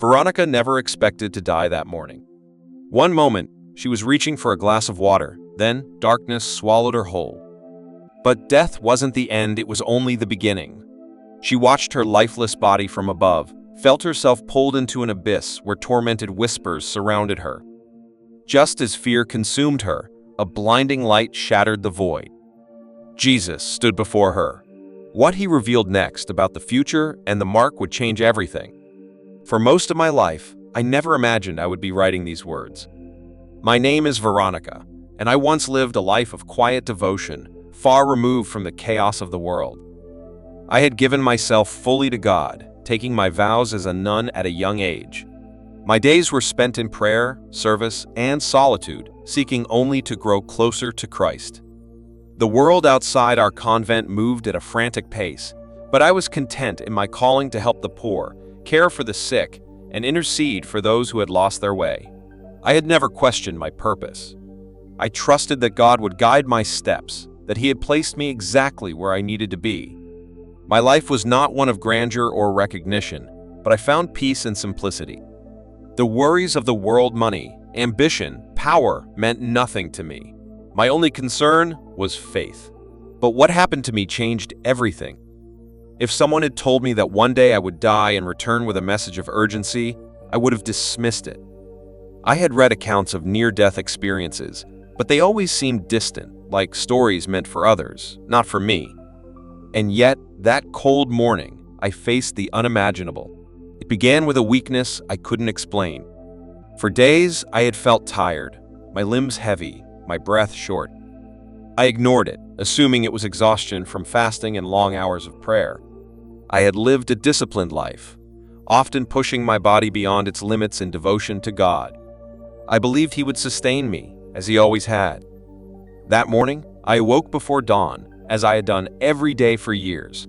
Veronica never expected to die that morning. One moment, she was reaching for a glass of water, then darkness swallowed her whole. But death wasn't the end, it was only the beginning. She watched her lifeless body from above, felt herself pulled into an abyss where tormented whispers surrounded her. Just as fear consumed her, a blinding light shattered the void. Jesus stood before her. What he revealed next about the future and the mark would change everything. For most of my life, I never imagined I would be writing these words. My name is Veronica, and I once lived a life of quiet devotion, far removed from the chaos of the world. I had given myself fully to God, taking my vows as a nun at a young age. My days were spent in prayer, service, and solitude, seeking only to grow closer to Christ. The world outside our convent moved at a frantic pace, but I was content in my calling to help the poor, care for the sick, and intercede for those who had lost their way. I had never questioned my purpose. I trusted that God would guide my steps, that He had placed me exactly where I needed to be. My life was not one of grandeur or recognition, but I found peace and simplicity. The worries of the world, money, ambition, power meant nothing to me. My only concern was faith. But what happened to me changed everything. If someone had told me that one day I would die and return with a message of urgency, I would have dismissed it. I had read accounts of near-death experiences, but they always seemed distant, like stories meant for others, not for me. And yet, that cold morning, I faced the unimaginable. It began with a weakness I couldn't explain. For days, I had felt tired, my limbs heavy, my breath short. I ignored it, assuming it was exhaustion from fasting and long hours of prayer. I had lived a disciplined life, often pushing my body beyond its limits in devotion to God. I believed He would sustain me, as He always had. That morning, I awoke before dawn, as I had done every day for years.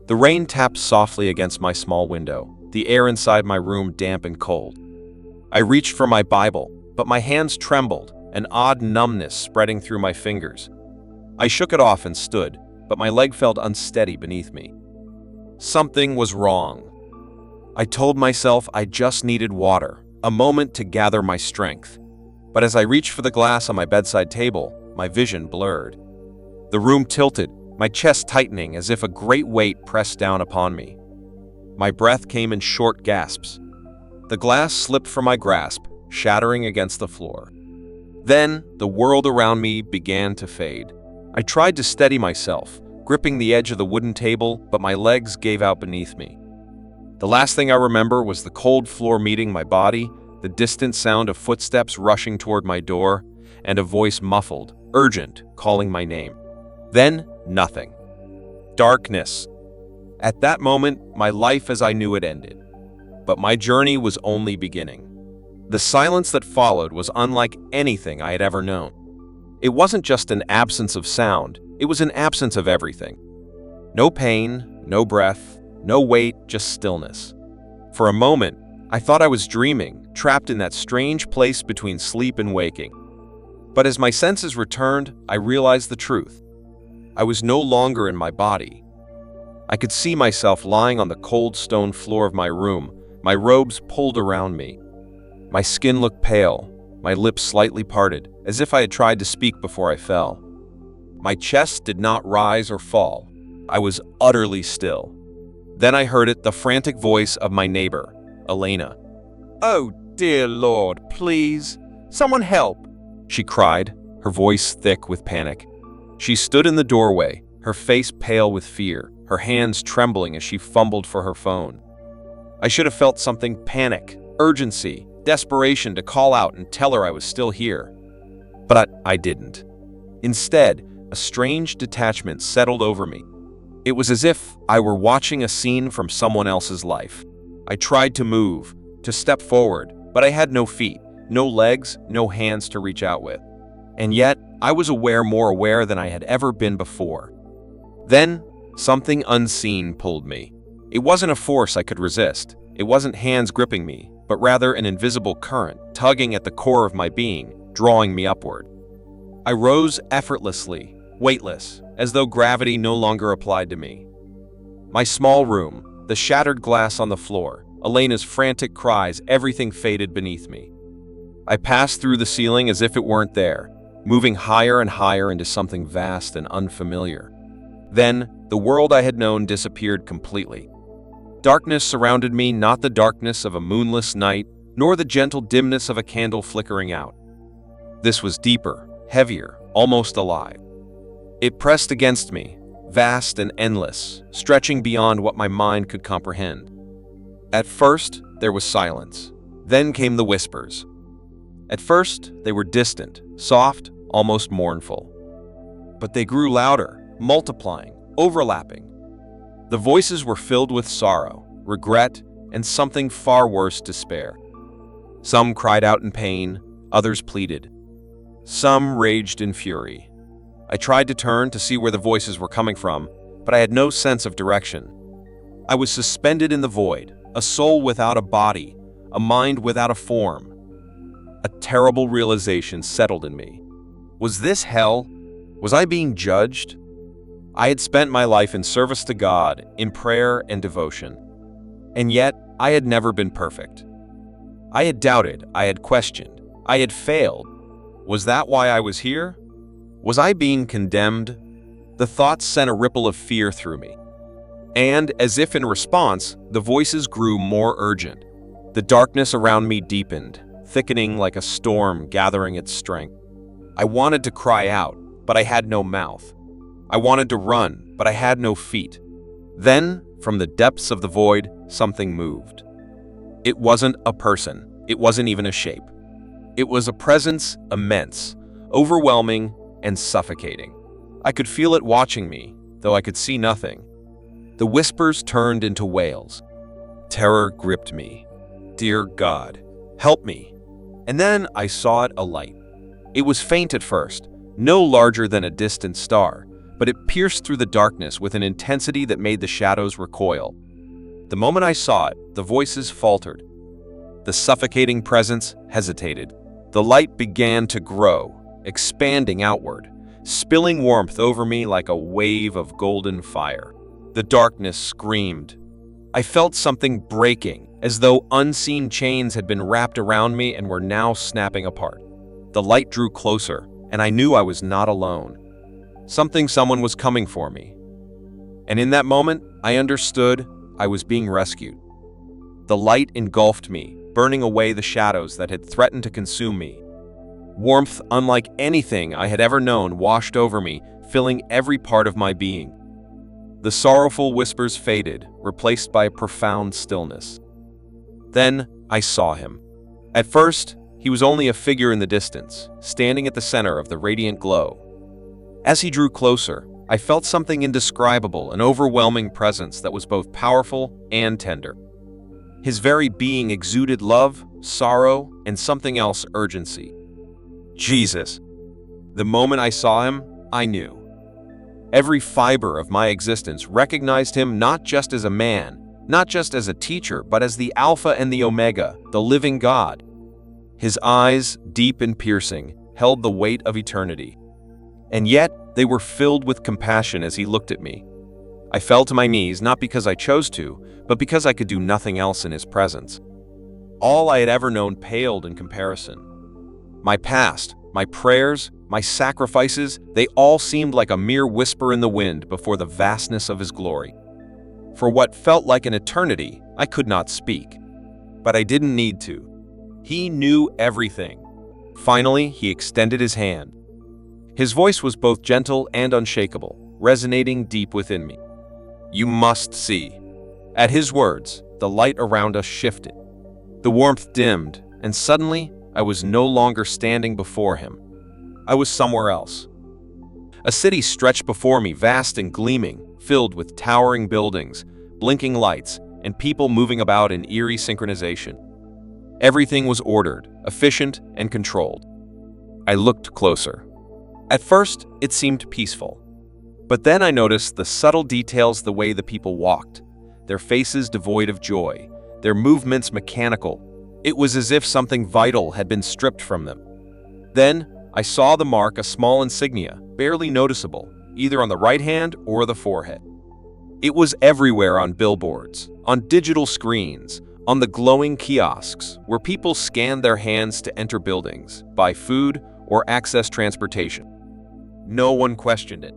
The rain tapped softly against my small window, the air inside my room damp and cold. I reached for my Bible, but my hands trembled, an odd numbness spreading through my fingers. I shook it off and stood, but my leg felt unsteady beneath me. Something was wrong. I told myself I just needed water, a moment to gather my strength. But as I reached for the glass on my bedside table, my vision blurred. The room tilted, my chest tightening as if a great weight pressed down upon me. My breath came in short gasps. The glass slipped from my grasp, shattering against the floor. Then, the world around me began to fade. I tried to steady myself, gripping the edge of the wooden table, but my legs gave out beneath me. The last thing I remember was the cold floor meeting my body, the distant sound of footsteps rushing toward my door, and a voice muffled, urgent, calling my name. Then, nothing. Darkness. At that moment, my life as I knew it ended. But my journey was only beginning. The silence that followed was unlike anything I had ever known. It wasn't just an absence of sound, it was an absence of everything. No pain, no breath, no weight, just stillness. For a moment, I thought I was dreaming, trapped in that strange place between sleep and waking. But as my senses returned, I realized the truth. I was no longer in my body. I could see myself lying on the cold stone floor of my room, my robes pulled around me. My skin looked pale, my lips slightly parted, as if I had tried to speak before I fell. My chest did not rise or fall. I was utterly still. Then I heard it, the frantic voice of my neighbor, Elena. "Oh, dear Lord, please, someone help," she cried, her voice thick with panic. She stood in the doorway, her face pale with fear, her hands trembling as she fumbled for her phone. I should have felt something: panic, urgency, desperation to call out and tell her I was still here. But I didn't. Instead, a strange detachment settled over me. It was as if I were watching a scene from someone else's life. I tried to move, to step forward, but I had no feet, no legs, no hands to reach out with. And yet, I was more aware than I had ever been before. Then, something unseen pulled me. It wasn't a force I could resist. It wasn't hands gripping me, but rather an invisible current, tugging at the core of my being, drawing me upward. I rose effortlessly, weightless, as though gravity no longer applied to me. My small room, the shattered glass on the floor, Elena's frantic cries, everything faded beneath me. I passed through the ceiling as if it weren't there, moving higher and higher into something vast and unfamiliar. Then, the world I had known disappeared completely. Darkness surrounded me, not the darkness of a moonless night, nor the gentle dimness of a candle flickering out. This was deeper, heavier, almost alive. It pressed against me, vast and endless, stretching beyond what my mind could comprehend. At first, there was silence. Then came the whispers. At first, they were distant, soft, almost mournful. But they grew louder, multiplying, overlapping. The voices were filled with sorrow, regret, and something far worse, despair. Some cried out in pain, others pleaded. Some raged in fury. I tried to turn to see where the voices were coming from, but I had no sense of direction. I was suspended in the void, a soul without a body, a mind without a form. A terrible realization settled in me. Was this hell? Was I being judged? I had spent my life in service to God, in prayer and devotion. And yet, I had never been perfect. I had doubted, I had questioned, I had failed. Was that why I was here? Was I being condemned? The thoughts sent a ripple of fear through me. And, as if in response, the voices grew more urgent. The darkness around me deepened, thickening like a storm gathering its strength. I wanted to cry out, but I had no mouth. I wanted to run, but I had no feet. Then, from the depths of the void, something moved. It wasn't a person. It wasn't even a shape. It was a presence immense, overwhelming, and suffocating. I could feel it watching me, though I could see nothing. The whispers turned into wails. Terror gripped me. Dear God, help me. And then I saw it alight. It was faint at first, no larger than a distant star, but it pierced through the darkness with an intensity that made the shadows recoil. The moment I saw it, the voices faltered. The suffocating presence hesitated. The light began to grow, expanding outward, spilling warmth over me like a wave of golden fire. The darkness screamed. I felt something breaking, as though unseen chains had been wrapped around me and were now snapping apart. The light drew closer, and I knew I was not alone. Someone was coming for me. And in that moment, I understood I was being rescued. The light engulfed me, burning away the shadows that had threatened to consume me. Warmth unlike anything I had ever known washed over me, filling every part of my being. The sorrowful whispers faded, replaced by a profound stillness. Then I saw him. At first, he was only a figure in the distance, standing at the center of the radiant glow. As he drew closer, I felt something indescribable, an overwhelming presence that was both powerful and tender. His very being exuded love, sorrow, and something else, urgency. Jesus. The moment I saw him, I knew. Every fiber of my existence recognized him not just as a man, not just as a teacher, but as the Alpha and the Omega, the living God. His eyes, deep and piercing, held the weight of eternity. And yet, they were filled with compassion as he looked at me. I fell to my knees not because I chose to, but because I could do nothing else in his presence. All I had ever known paled in comparison. My past, my prayers, my sacrifices, they all seemed like a mere whisper in the wind before the vastness of his glory. For what felt like an eternity, I could not speak. But I didn't need to. He knew everything. Finally, he extended his hand. His voice was both gentle and unshakable, resonating deep within me. You must see. At his words, the light around us shifted. The warmth dimmed, and suddenly, I was no longer standing before him. I was somewhere else. A city stretched before me, vast and gleaming, filled with towering buildings, blinking lights, and people moving about in eerie synchronization. Everything was ordered, efficient, and controlled. I looked closer. At first, it seemed peaceful. But then I noticed the subtle details, the way the people walked, their faces devoid of joy, their movements mechanical. It was as if something vital had been stripped from them. Then, I saw the mark, a small insignia, barely noticeable, either on the right hand or the forehead. It was everywhere, on billboards, on digital screens, on the glowing kiosks where people scanned their hands to enter buildings, buy food, or access transportation. No one questioned it.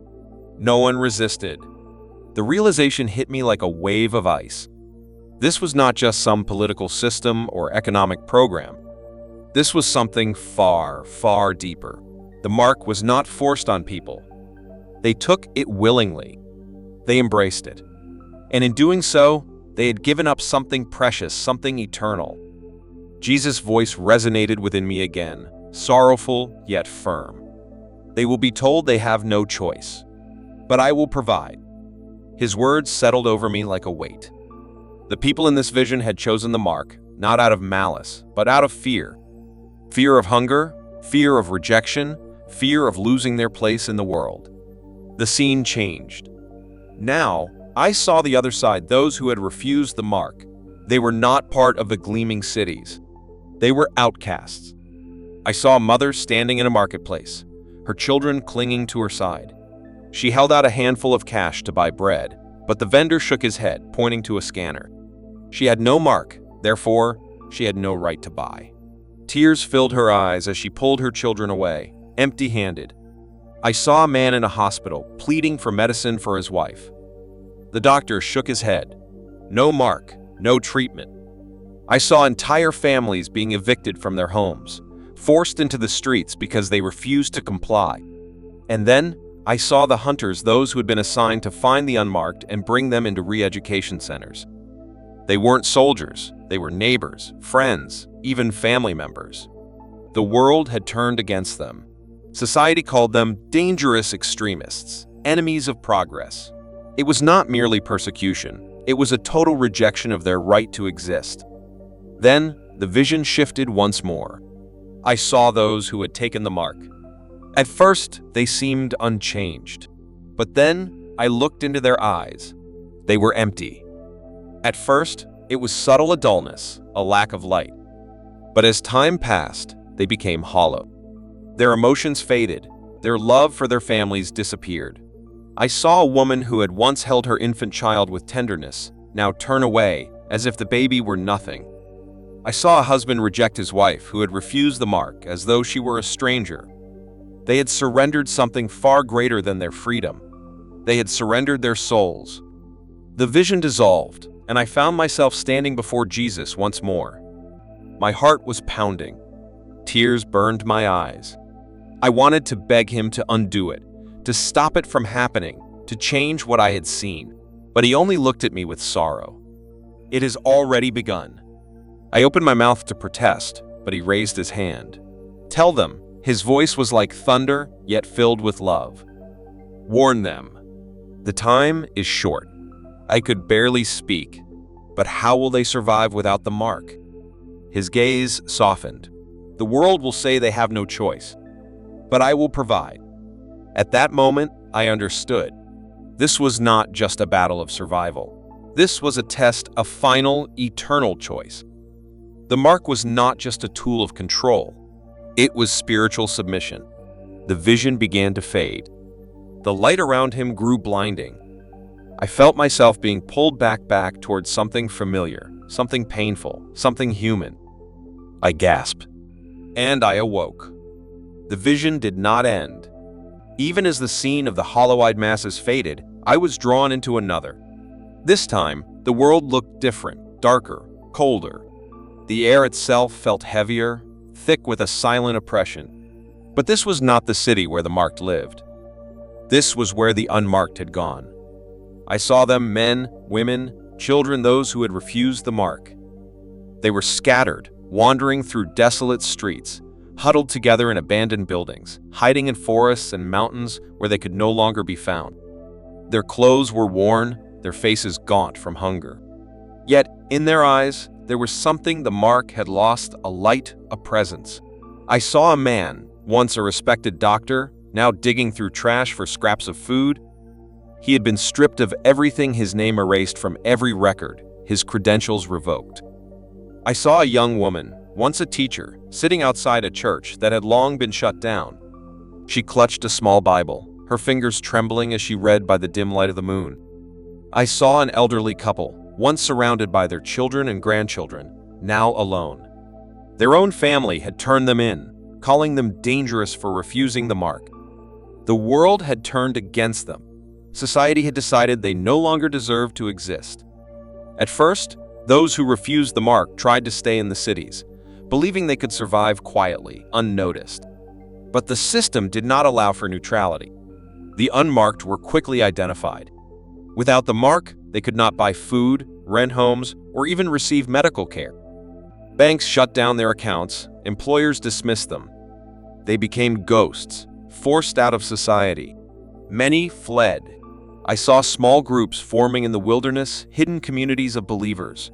No one resisted. The realization hit me like a wave of ice. This was not just some political system or economic program. This was something far, far deeper. The mark was not forced on people. They took it willingly. They embraced it. And in doing so, they had given up something precious, something eternal. Jesus' voice resonated within me again, sorrowful yet firm. They will be told they have no choice, but I will provide. His words settled over me like a weight. The people in this vision had chosen the mark, not out of malice, but out of fear. Fear of hunger, fear of rejection, fear of losing their place in the world. The scene changed. Now, I saw the other side, those who had refused the mark. They were not part of the gleaming cities. They were outcasts. I saw a mother standing in a marketplace, her children clinging to her side. She held out a handful of cash to buy bread, but the vendor shook his head, pointing to a scanner. She had no mark, therefore, she had no right to buy. Tears filled her eyes as she pulled her children away, empty-handed. I saw a man in a hospital pleading for medicine for his wife. The doctor shook his head. No mark, no treatment. I saw entire families being evicted from their homes, forced into the streets because they refused to comply. And then, I saw the hunters, those who had been assigned to find the unmarked and bring them into re-education centers. They weren't soldiers, they were neighbors, friends, even family members. The world had turned against them. Society called them dangerous extremists, enemies of progress. It was not merely persecution, it was a total rejection of their right to exist. Then, the vision shifted once more. I saw those who had taken the mark. At first, they seemed unchanged. But then, I looked into their eyes. They were empty. At first, it was subtle a dullness, a lack of light. But as time passed, they became hollow. Their emotions faded. Their love for their families disappeared. I saw a woman who had once held her infant child with tenderness, now turn away, as if the baby were nothing. I saw a husband reject his wife who had refused the mark as though she were a stranger. They had surrendered something far greater than their freedom. They had surrendered their souls. The vision dissolved, and I found myself standing before Jesus once more. My heart was pounding. Tears burned my eyes. I wanted to beg him to undo it, to stop it from happening, to change what I had seen. But he only looked at me with sorrow. It has already begun. I opened my mouth to protest, but he raised his hand. Tell them. His voice was like thunder, yet filled with love. Warn them. The time is short. I could barely speak, but how will they survive without the mark? His gaze softened. The world will say they have no choice, but I will provide. At that moment, I understood. This was not just a battle of survival. This was a test of final, eternal choice. The mark was not just a tool of control. It was spiritual submission. The vision began to fade. The light around him grew blinding. I felt myself being pulled back towards something familiar, something painful, something human. I gasped, and I awoke. The vision did not end. Even as the scene of the hollow-eyed masses faded, I was drawn into another. This time, the world looked different, darker, colder. The air itself felt heavier, thick with a silent oppression. But this was not the city where the marked lived. This was where the unmarked had gone. I saw them, men, women, children, those who had refused the mark. They were scattered, wandering through desolate streets, huddled together in abandoned buildings, hiding in forests and mountains where they could no longer be found. Their clothes were worn, their faces gaunt from hunger. Yet, in their eyes, there was something the mark had lost, a light, a presence. I saw a man, once a respected doctor, now digging through trash for scraps of food. He had been stripped of everything, his name erased from every record, his credentials revoked. I saw a young woman, once a teacher, sitting outside a church that had long been shut down. She clutched a small Bible, her fingers trembling as she read by the dim light of the moon. I saw an elderly couple, once surrounded by their children and grandchildren, now alone. Their own family had turned them in, calling them dangerous for refusing the mark. The world had turned against them. Society had decided they no longer deserved to exist. At first, those who refused the mark tried to stay in the cities, believing they could survive quietly, unnoticed. But the system did not allow for neutrality. The unmarked were quickly identified. Without the mark, they could not buy food, rent homes, or even receive medical care. Banks shut down their accounts, employers dismissed them. They became ghosts, forced out of society. Many fled. I saw small groups forming in the wilderness, hidden communities of believers.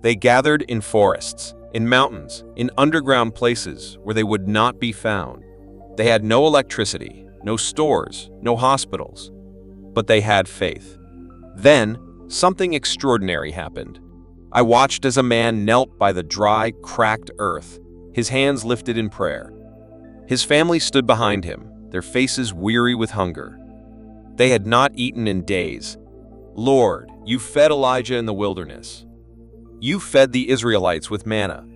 They gathered in forests, in mountains, in underground places where they would not be found. They had no electricity, no stores, no hospitals, but they had faith. Then, something extraordinary happened. I watched as a man knelt by the dry, cracked earth, his hands lifted in prayer. His family stood behind him, their faces weary with hunger. They had not eaten in days. Lord, you fed Elijah in the wilderness. You fed the Israelites with manna.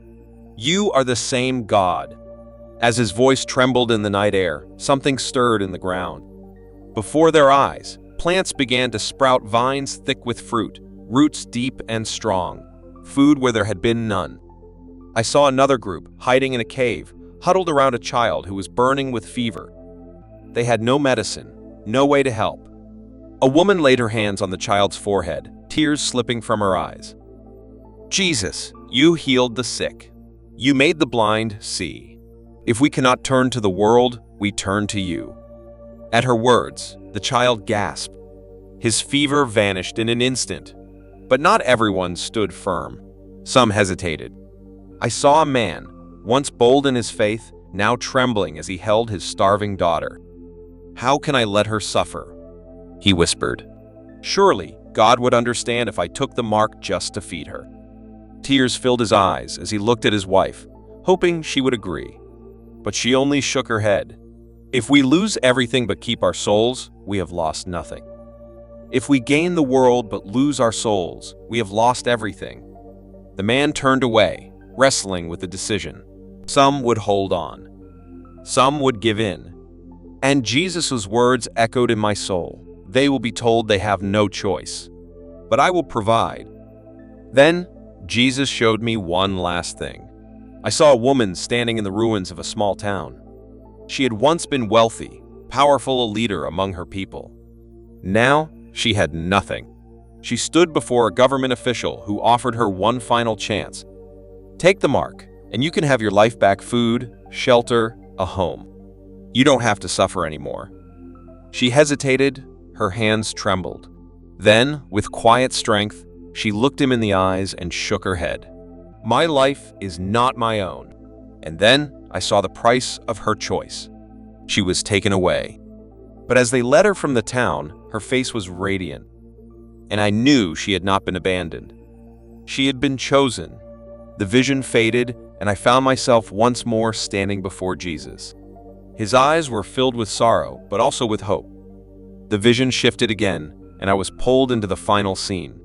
You are the same God. As his voice trembled in the night air, something stirred in the ground. Before their eyes, plants began to sprout, vines thick with fruit, roots deep and strong, food where there had been none. I saw another group, hiding in a cave, huddled around a child who was burning with fever. They had no medicine, no way to help. A woman laid her hands on the child's forehead, tears slipping from her eyes. Jesus, you healed the sick. You made the blind see. If we cannot turn to the world, we turn to you. At her words, the child gasped. His fever vanished in an instant. But not everyone stood firm. Some hesitated. I saw a man, once bold in his faith, now trembling as he held his starving daughter. How can I let her suffer? He whispered. Surely, God would understand if I took the mark just to feed her. Tears filled his eyes as he looked at his wife, hoping she would agree. But she only shook her head. If we lose everything but keep our souls, we have lost nothing. If we gain the world but lose our souls, we have lost everything. The man turned away, wrestling with the decision. Some would hold on. Some would give in. And Jesus' words echoed in my soul. They will be told they have no choice. But I will provide. Then, Jesus showed me one last thing. I saw a woman standing in the ruins of a small town. She had once been wealthy, powerful, a leader among her people. Now, she had nothing. She stood before a government official who offered her one final chance. Take the mark, and you can have your life back: food, shelter, a home. You don't have to suffer anymore. She hesitated, her hands trembled. Then, with quiet strength, she looked him in the eyes and shook her head. My life is not my own. And then I saw the price of her choice. She was taken away. But as they led her from the town, her face was radiant. And I knew she had not been abandoned. She had been chosen. The vision faded, and I found myself once more standing before Jesus. His eyes were filled with sorrow, but also with hope. The vision shifted again, and I was pulled into the final scene.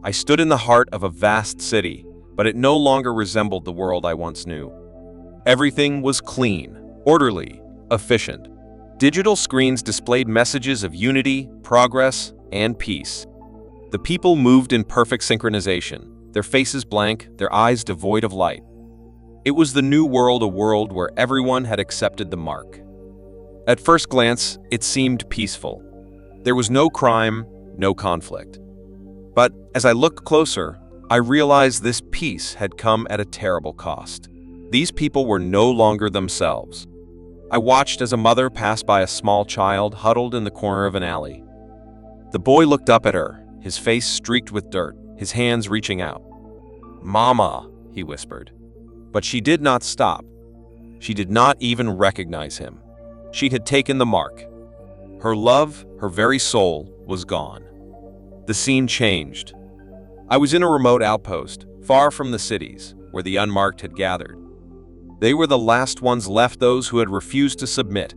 I stood in the heart of a vast city, but it no longer resembled the world I once knew. Everything was clean, orderly, efficient. Digital screens displayed messages of unity, progress, and peace. The people moved in perfect synchronization, their faces blank, their eyes devoid of light. It was the new world, a world where everyone had accepted the mark. At first glance, it seemed peaceful. There was no crime, no conflict. But as I looked closer, I realized this peace had come at a terrible cost. These people were no longer themselves. I watched as a mother passed by a small child huddled in the corner of an alley. The boy looked up at her, his face streaked with dirt, his hands reaching out. "Mama," he whispered. But she did not stop. She did not even recognize him. She had taken the mark. Her love, her very soul, was gone. The scene changed. I was in a remote outpost, far from the cities, where the unmarked had gathered. They were the last ones left, those who had refused to submit.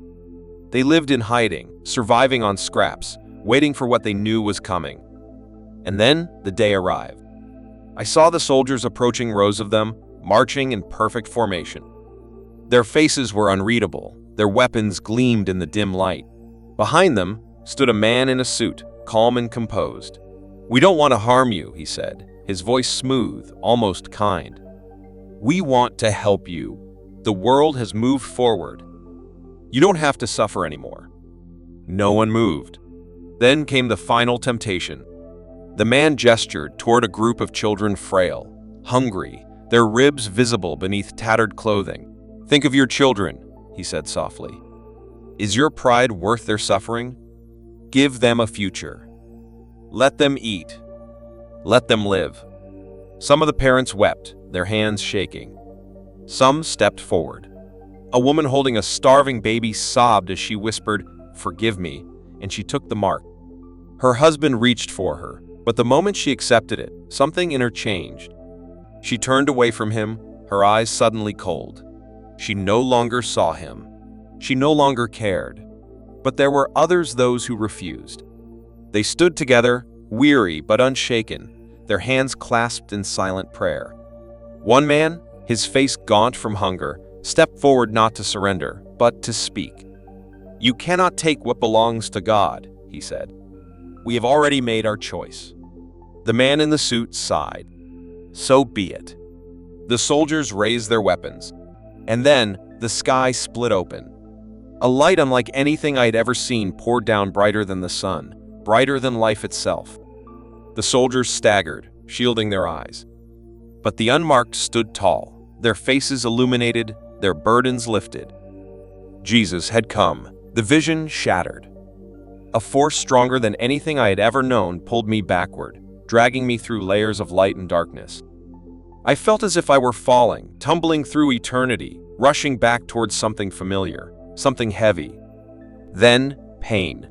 They lived in hiding, surviving on scraps, waiting for what they knew was coming. And then the day arrived. I saw the soldiers approaching, rows of them, marching in perfect formation. Their faces were unreadable. Their weapons gleamed in the dim light. Behind them stood a man in a suit, calm and composed. "We don't want to harm you," he said, his voice smooth, almost kind. "We want to help you. The world has moved forward. You don't have to suffer anymore." No one moved. Then came the final temptation. The man gestured toward a group of children, frail, hungry, their ribs visible beneath tattered clothing. "Think of your children," he said softly. "Is your pride worth their suffering? Give them a future. Let them eat. Let them live." Some of the parents wept, their hands shaking. Some stepped forward. A woman holding a starving baby sobbed as she whispered, "Forgive me," and she took the mark. Her husband reached for her, but the moment she accepted it, something in her changed. She turned away from him, her eyes suddenly cold. She no longer saw him. She no longer cared. But there were others, those who refused. They stood together, weary but unshaken, their hands clasped in silent prayer. One man, his face gaunt from hunger, stepped forward not to surrender, but to speak. "You cannot take what belongs to God," he said. "We have already made our choice." The man in the suit sighed. "So be it." The soldiers raised their weapons. And then the sky split open. A light unlike anything I had ever seen poured down, brighter than the sun, brighter than life itself. The soldiers staggered, shielding their eyes. But the unmarked stood tall, their faces illuminated, their burdens lifted. Jesus had come, the vision shattered. A force stronger than anything I had ever known pulled me backward, dragging me through layers of light and darkness. I felt as if I were falling, tumbling through eternity, rushing back towards something familiar, something heavy. Then, pain.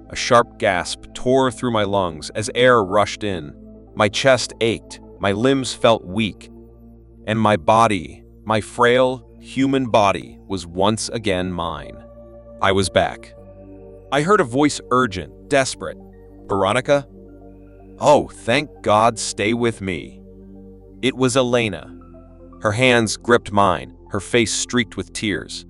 A sharp gasp tore through my lungs as air rushed in. My chest ached, my limbs felt weak, and my body, my frail, human body, was once again mine. I was back. I heard a voice, urgent, desperate. "Veronica?" "Oh, thank God, stay with me." It was Elena. Her hands gripped mine, her face streaked with tears.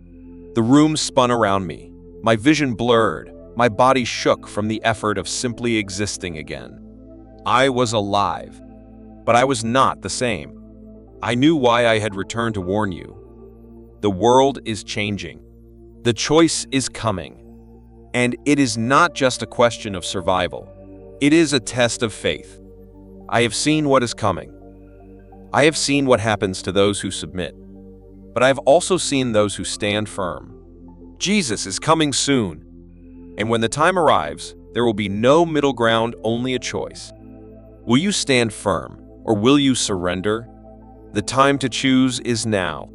The room spun around me. My vision blurred, my body shook from the effort of simply existing again. I was alive, but I was not the same. I knew why I had returned to warn you. The world is changing. The choice is coming. And it is not just a question of survival. It is a test of faith. I have seen what is coming. I have seen what happens to those who submit. But I have also seen those who stand firm. Jesus is coming soon. And when the time arrives, there will be no middle ground, only a choice. Will you stand firm, or will you surrender? The time to choose is now.